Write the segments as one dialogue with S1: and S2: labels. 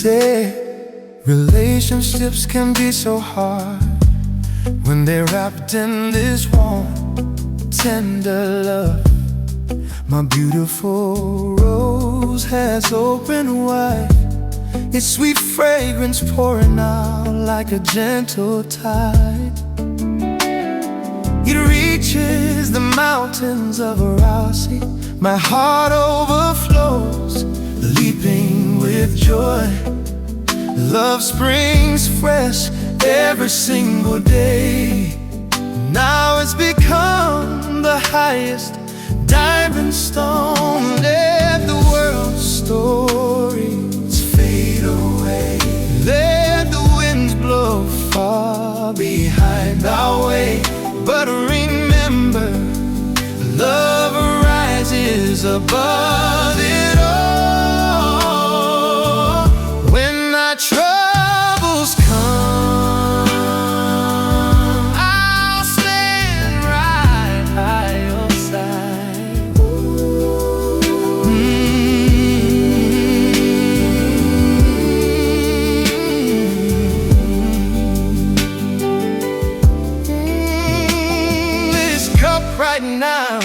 S1: say relationships can be so hard when they're wrapped in this warm, tender love. My beautiful rose has opened wide, its sweet fragrance pouring out like a gentle tide. It reaches the mountains of Arasi. My heart overflows, leaping with joy. Love springs fresh every single day. Now it's become the highest diamond stone. Let the world's stories fade away. Let the winds blow far behind our way. But remember, love rises above it all. When our troubles come, I'll stand right by your side. This cup right now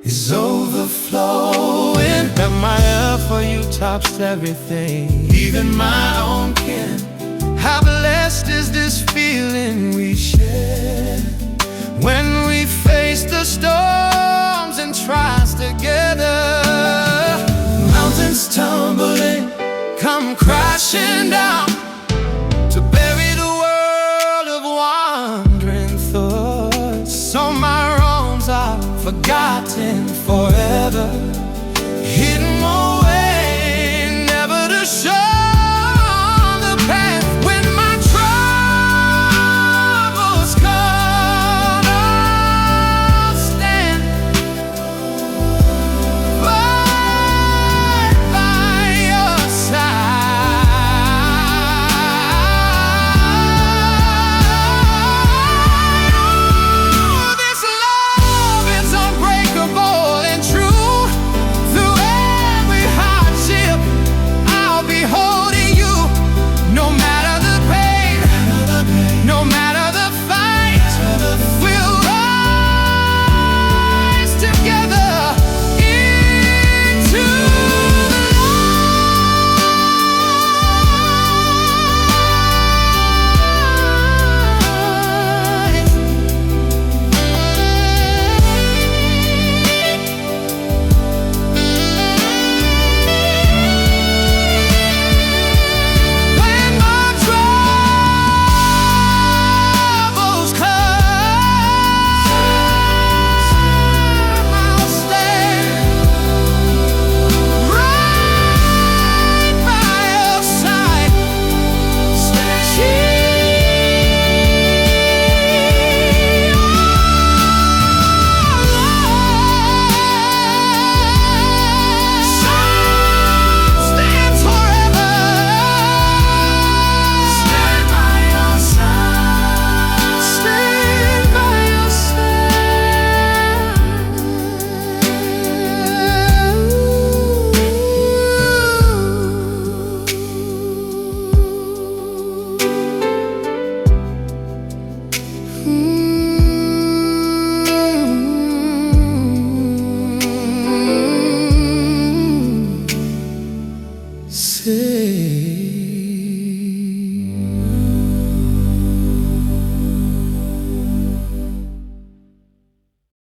S1: is overflowing, and my love for you tops everything, even my own kin. How blessed is this feeling we share when we face the storms and trials together. Mountains tumbling, come crashing down to bury the world of wandering thoughts. So my wrongs are forgotten forever, hidden away, never to show.